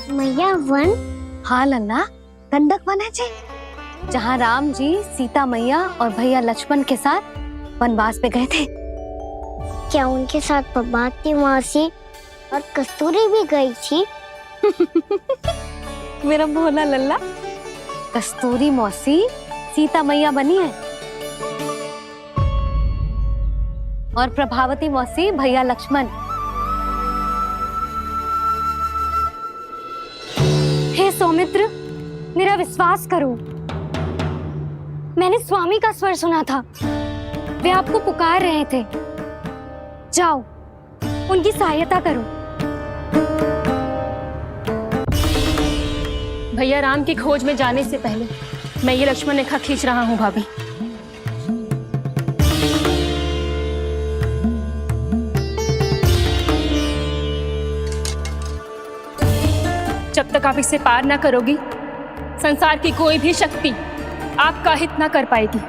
मैया वन? हाँ लल्ला, गंडक वन है जी, जहाँ राम जी सीता मैया और भैया लक्ष्मण के साथ वनवास पे गए थे। क्या उनके साथ पद्मावती मौसी और कस्तूरी भी गई थी? मेरा भोला लल्ला, कस्तूरी मौसी सीता मैया बनी है और प्रभावती मौसी भैया लक्ष्मण। हे सौमित्र, मेरा विश्वास करो, मैंने स्वामी का स्वर सुना था। वे आपको पुकार रहे थे। जाओ, उनकी सहायता करो। भैया राम की खोज में जाने से पहले मैं ये लक्ष्मण रेखा खींच रहा हूँ भाभी। जब तक आप इसे पार ना करोगी, संसार की कोई भी शक्ति आपका हित ना कर पाएगी।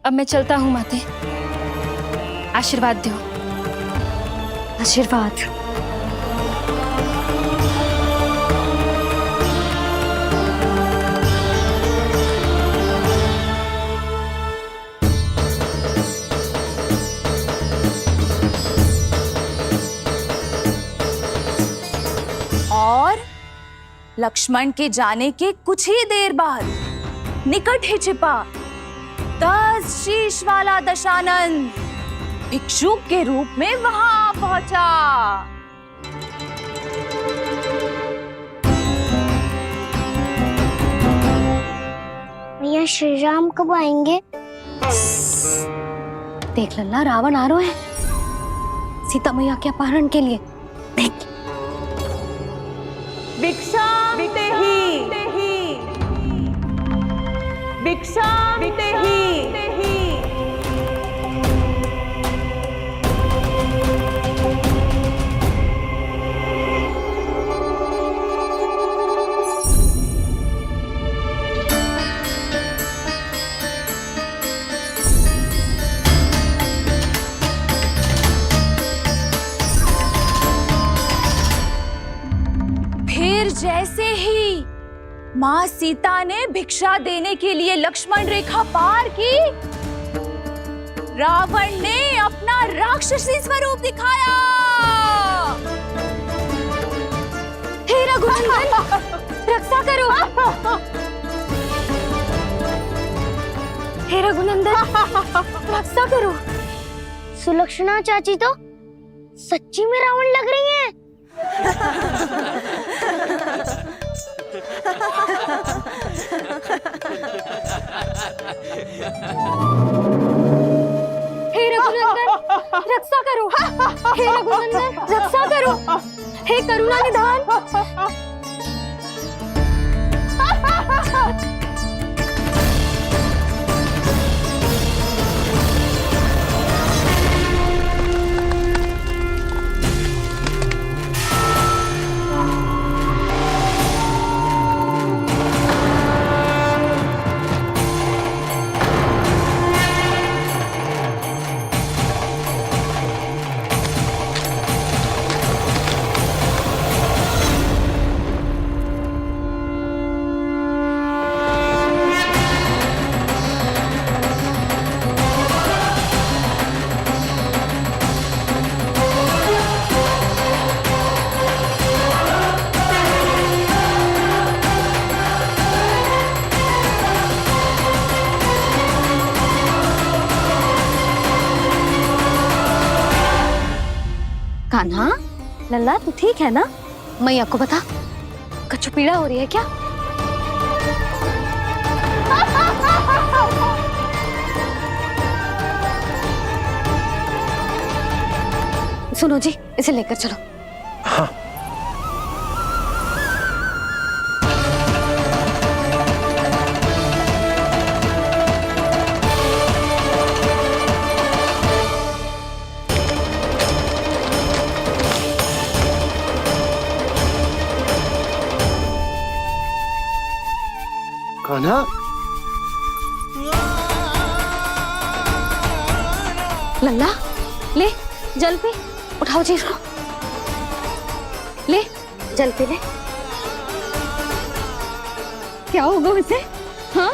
अब मैं चलता हूँ माते, आशीर्वाद दो। आशीर्वाद। और लक्ष्मण के जाने के कुछ ही देर बाद निकट ही छिपा 10 शीश वाला दशानन भिक्षुक के रूप में वहां पहुंचा। मैया श्री राम कब आएंगे? देख लल्ला, रावण आ रहा है सीता मैया के अपहरण के लिए। देख, भिक्षा देहि, भिक्षा देहि। जैसे ही मां सीता ने भिक्षा देने के लिए लक्ष्मण रेखा पार की, रावण ने अपना राक्षसी स्वरूप दिखाया। हे रघुनंदन, रक्षा करो। हे रघुनंदन, रक्षा करो। सुलक्षणा चाची तो सच्ची में रावण लग रही हैं। हे रघुनंदन, रक्षा करो। हे रघुनंदन, रक्षा करो। हे करुणा निधान। कान्हा, लल्ला तू ठीक है ना? मैया को बता, कछु पीड़ा हो रही है क्या? सुनो जी, इसे लेकर चलो। हाँ। कान्हा, लल्ला ले जल पी। उठाओ जी इसको, ले जल पे ले। क्या होगा उसे? हाँ,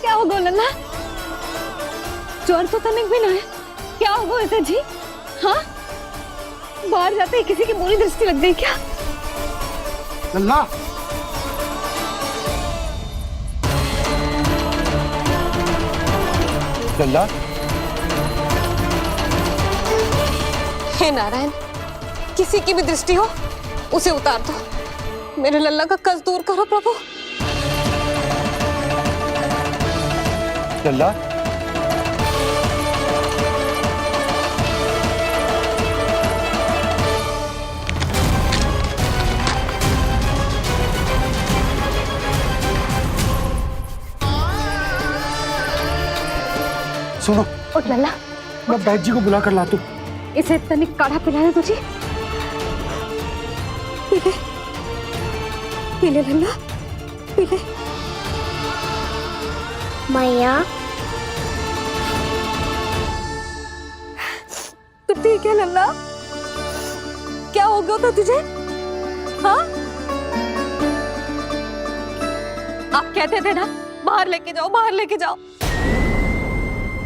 क्या होगा लल्ला? ज्वर तो तनिक भी ना है, क्या होगा उसे जी? हाँ, बाहर जाते ही किसी की बुरी दृष्टि लग गई क्या? लल्ला, लल्ला, हे नारायण, किसी की भी दृष्टि हो उसे उतार दो, मेरे लल्ला का कष्ट दूर करो प्रभु। लल्ला, सुनो, उठ लल्ला, मैं बैद जी को बुला कर लाता हूँ। इसे तनिक काढ़ा पिलाना तुझे। पी ले, पी ले लल्ला, पी ले। मैया, तो ठीक है लल्ला, क्या हो गया था तुझे? हाँ, आप कहते थे ना बाहर लेके जाओ, बाहर लेके जाओ।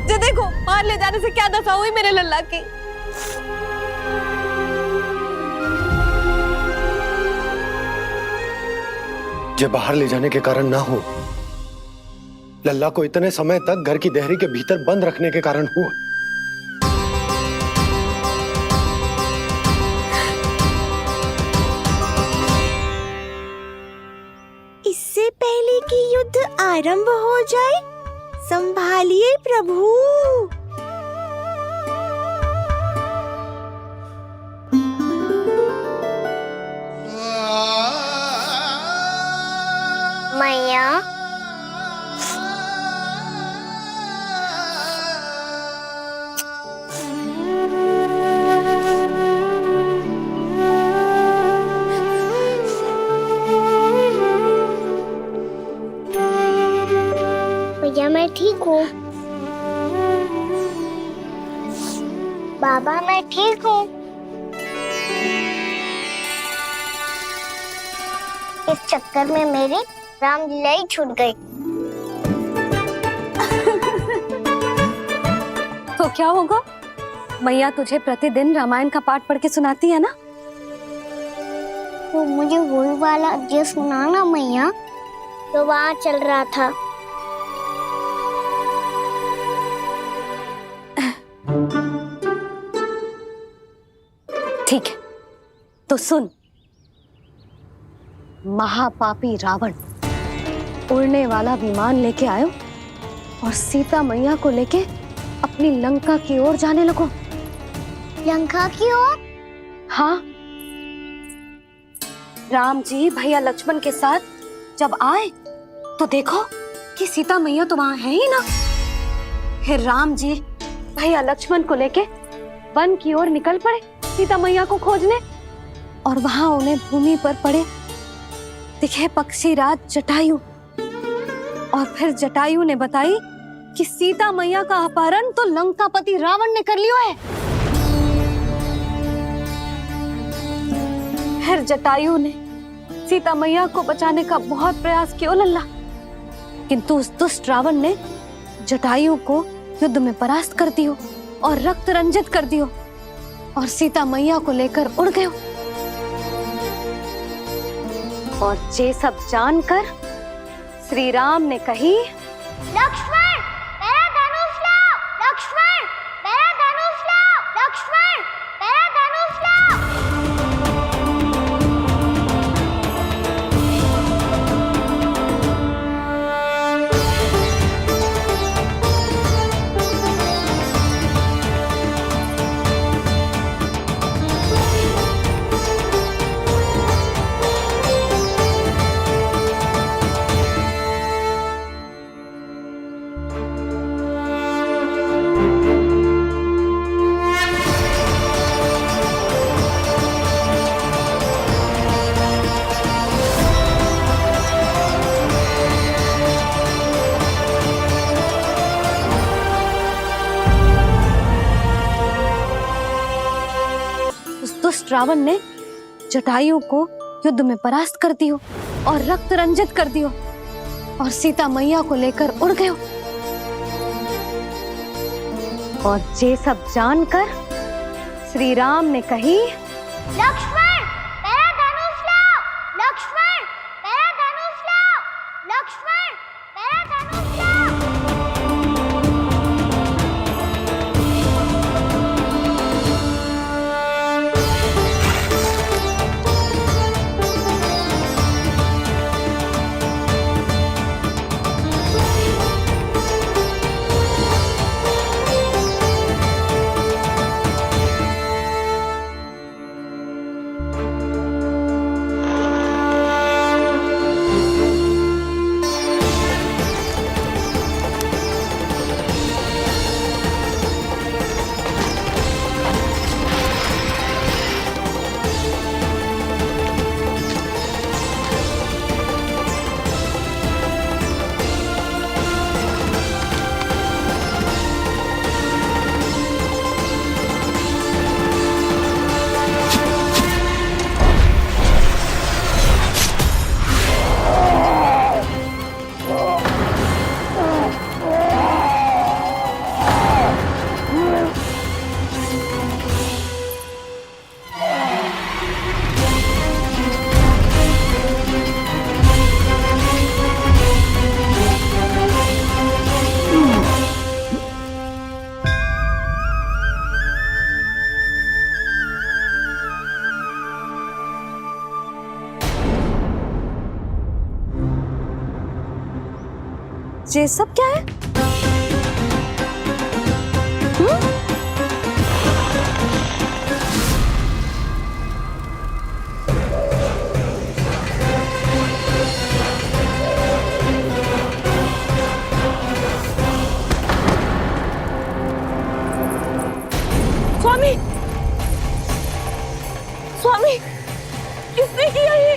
जे देखो बाहर ले जाने से क्या दशा हुई मेरे लल्ला की। ये बाहर ले जाने के कारण ना हो, लल्ला को इतने समय तक घर की देहरी के भीतर बंद रखने के कारण हुआ। इससे पहले कि युद्ध आरंभ हो जाए, संभालिए प्रभु। मैया, भैया मैं ठीक हूँ। बाबा मैं ठीक हूँ। इस चक्कर में मेरी रामलीला ही छूट गई। तो क्या होगा? मैया तुझे प्रतिदिन रामायण का पाठ पढ़ के सुनाती है ना? तो मुझे वही वाला अध्याय सुनाना मैया, तो वहाँ चल रहा था। ठीक है, तो सुन। महापापी रावण उड़ने वाला विमान लेके आयो और सीता मैया को लेके अपनी लंका की ओर जाने लगो। लंका की ओर? हाँ, राम जी भैया लक्ष्मण के साथ जब आए तो देखो कि सीता मैया तो वहां है ही ना। फिर राम जी भैया लक्ष्मण को लेके वन की ओर निकल पड़े सीता मैया को खोजने, और वहां उन्हें भूमि पर पड़े दिखे पक्षी राज जटायु। और फिर जटायु ने बताई कि सीता मैया का अपहरण तो लंकापति रावण ने कर लियो है। फिर जटायु ने सीता मैया को बचाने का बहुत प्रयास किया लल्ला, किंतु उस दुष्ट रावण ने जटायु को युद्ध में परास्त कर दियो और रक्त रंजित कर दियो और सीता मैया को लेकर उड़ गयो। और ये सब जानकर श्री राम ने कही, लक्ष्मण मेरा धनुष लाओ, लक्ष्मण मेरा धनुष लाओ, लक्ष्मण मेरा धनुष लाओ। दुष्ट रावण ने जटायु को युद्ध में परास्त कर दियो और रक्त रंजित कर दियो और सीता मैया को लेकर उड़ गयो। और ये सब जानकर श्री राम ने कही, लक्ष्मण मेरा धनुष लाओ, लक्ष्मण मेरा धनुष लाओ, लक्ष्मण मेरा धनुष लाओ। ये सब क्या है? स्वामी, स्वामी, किसने किया ये?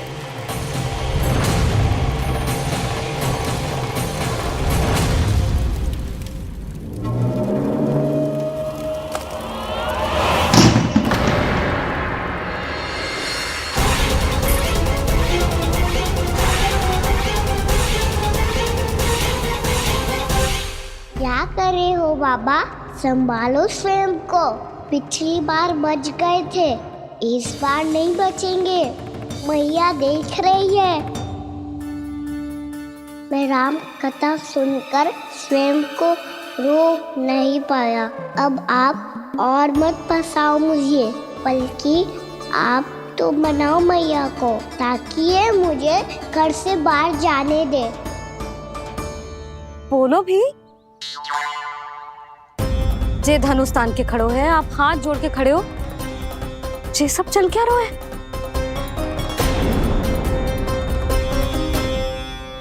क्या करे हो बाबा, संभालो स्वयं को। पिछली बार बच गए थे, इस बार नहीं बचेंगे। मैया देख रही है। मैं राम कथा सुनकर स्वयं को रोक नहीं पाया। अब आप और मत फंसाओ मुझे, बल्कि आप तो मनाओ मैया को, ताकि ये मुझे घर से बाहर जाने दे। बोलो भी। जे धनुष तान के खड़ो है, आप हाथ जोड़ के खड़े हो, ये सब चल क्या रहा है?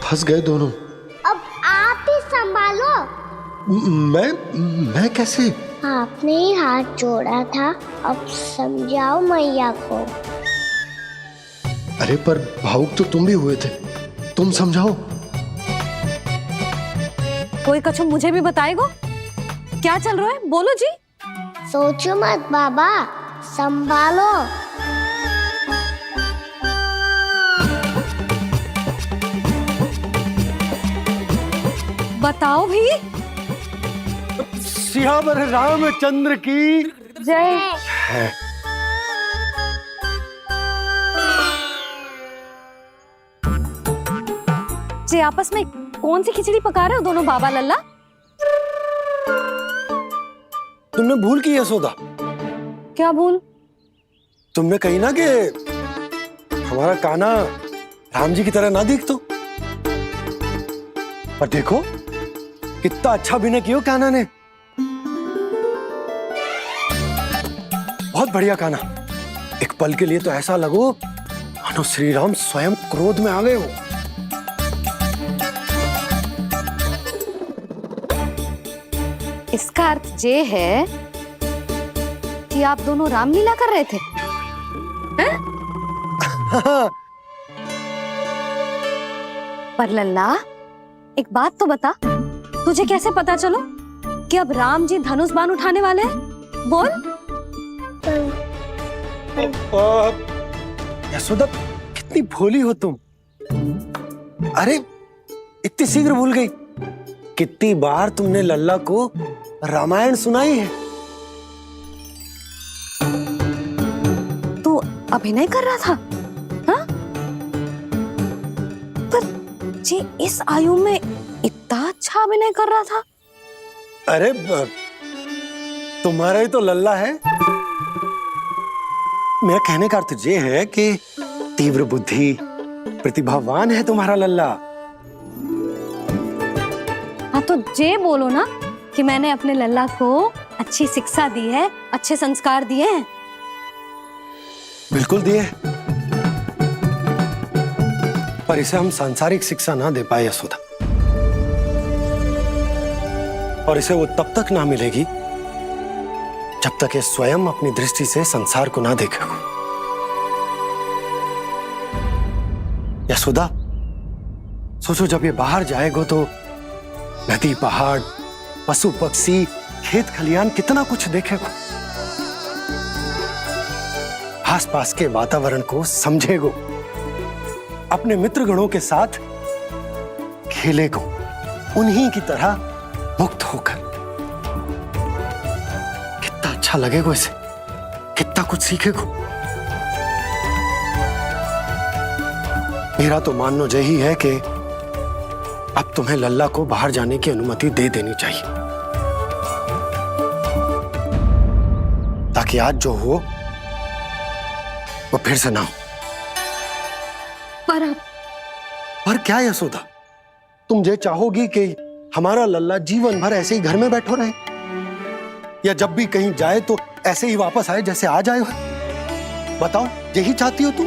फंस गए दोनों। अब आप ही संभालो। मैं कैसे? आपने ही हाथ जोड़ा था, अब समझाओ मैया को। अरे पर भावुक तो तुम भी हुए थे, तुम समझाओ। कोई कछु मुझे भी बताएगो? क्या चल रहा है? बोलो जी। सोचो मत बाबा, संभालो। बताओ भी। सियावर रामचंद्र की जय। है। जी आपस में कौन सी खिचड़ी पका रहे हो दोनों बाबा लल्ला? तुमने भूल की यशोदा? क्या भूल? तुमने कही ना कि हमारा कान्हा राम जी की तरह ना दिख तो। पर देखो कितना अच्छा अभिनय किया कान्हा ने। बहुत बढ़िया कान्हा। एक पल के लिए तो ऐसा लगो मानो श्री राम स्वयं क्रोध में आ गए हो। इसका अर्थ ये है कि आप दोनों रामलीला कर रहे थे? हैं? पर लल्ला एक बात तो बता, तुझे कैसे पता चलो कि अब राम जी धनुष बाण उठाने वाले हैं? बोल। यशोदा, कितनी भोली हो तुम। अरे इतनी शीघ्र भूल गई। कितनी बार तुमने लल्ला को रामायण सुनाई है। तू अभिनय कर रहा था? हाँ? पर जी इस आयु में इतना अच्छा अभिनय कर रहा था। अरे तुम्हारा ही तो लल्ला है। मेरा कहने का अर्थ ये है कि तीव्र बुद्धि, प्रतिभावान है तुम्हारा लल्ला। हाँ तो जे बोलो ना कि मैंने अपने लल्ला को अच्छी शिक्षा दी है, अच्छे संस्कार दिए हैं। बिल्कुल दिए, पर इसे हम सांसारिक शिक्षा ना दे पाए यशोदा। और इसे वो तब तक ना मिलेगी जब तक ये स्वयं अपनी दृष्टि से संसार को ना देखेगा। यशोदा, सोचो जब ये बाहर जाएगा तो नदी, पहाड़, पशु पक्षी, खेत खलियान कितना कुछ देखेगा। आसपास के वातावरण को समझेगो, अपने मित्रगणों के साथ खेलेगो, उन्हीं की तरह मुक्त होकर। कितना अच्छा लगेगा इसे, कितना कुछ सीखेगो। मेरा तो मानना यही है कि अब तुम्हें लल्ला को बाहर जाने की अनुमति दे देनी चाहिए, ताकि आज जो हो वो फिर से ना हो। पर क्या यशोदा, तुम ये चाहोगी कि हमारा लल्ला जीवन भर ऐसे ही घर में बैठो रहे, या जब भी कहीं जाए तो ऐसे ही वापस आए जैसे आज आए हो? बताओ, यही चाहती हो तुम?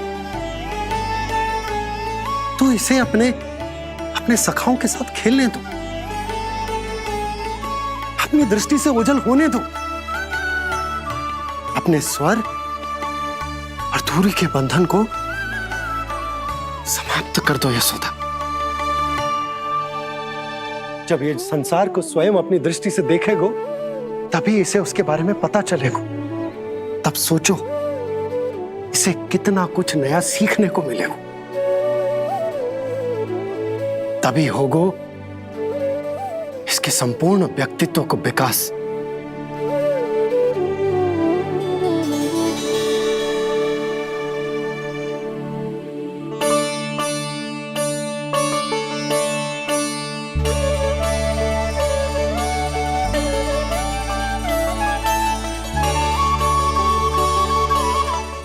तो इसे अपने सखाओं के साथ खेलने दो, अपनी दृष्टि से ओझल होने दो, अपने स्वर और दूरी के बंधन को समाप्त कर दो यशोदा। जब ये संसार को स्वयं अपनी दृष्टि से देखेगो, तभी इसे उसके बारे में पता चलेगा। तब सोचो इसे कितना कुछ नया सीखने को मिलेगा। तभी होगो इसके संपूर्ण व्यक्तित्व को विकास।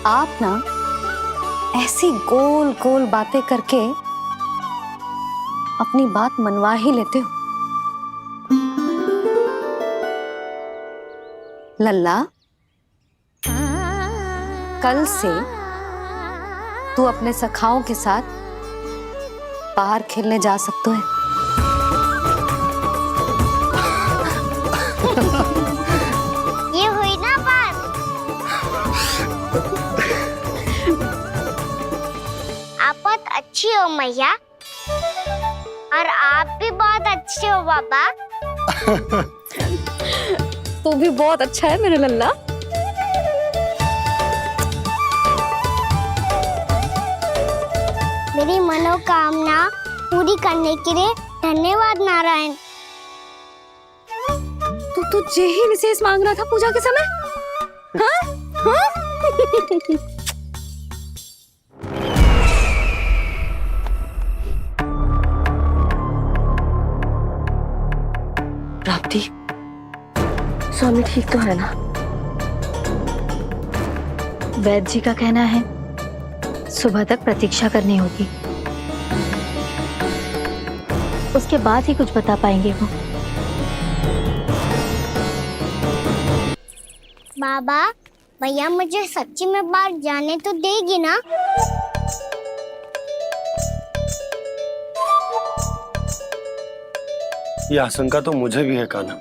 आप ना ऐसी गोल गोल बातें करके अपनी बात मनवा ही लेते हो। लल्ला, कल से तू अपने सखाओं के साथ बाहर खेलने जा सकते हैं। ये हुई ना बात। आप बहुत अच्छी हो मैया, और आप भी बहुत अच्छे हो बाबा। तू भी बहुत अच्छा है मेरा लल्ला। मेरी मनोकामना पूरी करने के लिए धन्यवाद नारायण। तू तुझे ही विशेष मांग रहा था पूजा के समय? हाँ? हाँ? प्राप्ति, स्वामी ठीक तो है ना? वैद्य जी का कहना है सुबह तक प्रतीक्षा करनी होगी, उसके बाद ही कुछ बता पाएंगे वो। बाबा, भैया मुझे सच्ची में बाहर जाने तो देगी ना? ये आशंका तो मुझे भी है कान्हा,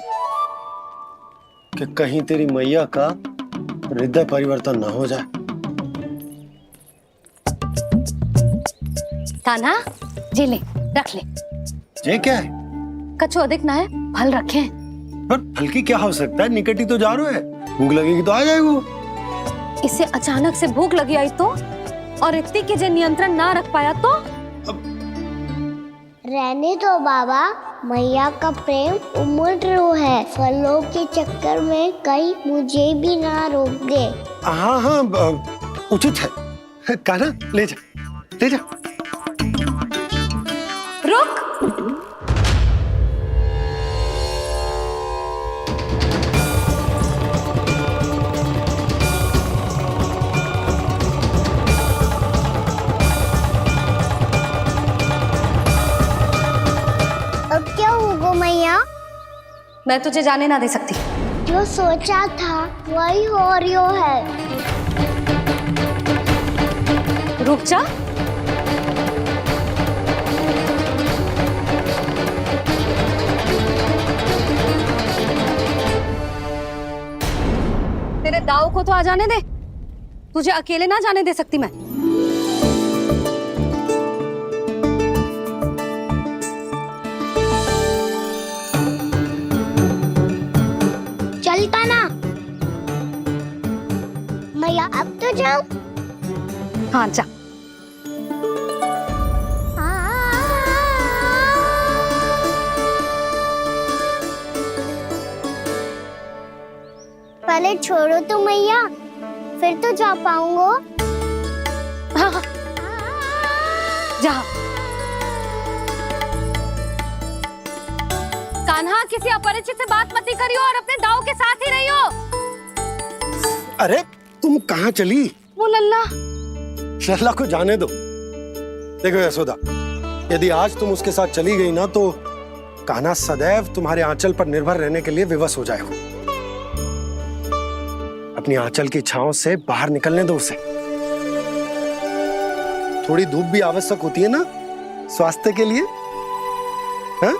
कि कहीं तेरी मैया का हृदय परिवर्तन ना हो जाए। कान्हा, जी ले, रख ले। ये क्या है? कछु अधिक ना है, फल रखे हैं। पर फल की क्या हो सकता है, निकट ही तो जा रहे है, भूख लगेगी तो आ जाएगा। इसे अचानक से भूख लगी आई तो, और इतनी के जे नियंत्रण ना रख पाया तो? रहने दो बाबा, मैया का प्रेम उमड़ है। फलों के चक्कर में कहीं मुझे भी ना रोक दे। हाँ हाँ, उचित है। कान्हा ले जा, ले जा। रुक! अब क्या होगा मैया? मैं तुझे जाने ना दे सकती। जो सोचा था वही हो रही है। रुक जा। तेरे दाव को तो आ जाने दे, तुझे अकेले ना जाने दे सकती मैं। चल कान्हा, मैया अब तो जाओ। हाँ जा। पहले छोड़ो तो मैया, फिर तो जा पाऊंगा। हाँ हाँ, जा। कान्हा, किसी अपरिचित से बात मत करियो और अपने दाव के साथ ही रहियो। अरे तुम कहाँ चली? वो लल्ला। लल्ला को जाने दो। देखो यशोदा, यदि आज तुम उसके साथ चली गई ना तो कान्हा सदैव तुम्हारे आंचल पर निर्भर रहने के लिए विवश हो जाएगा। अपनी आंचल की छांव से बाहर निकलने दो उसे। थोड़ी धूप भी आवश्यक होती है ना स्वास्थ्य के लिए, हाँ?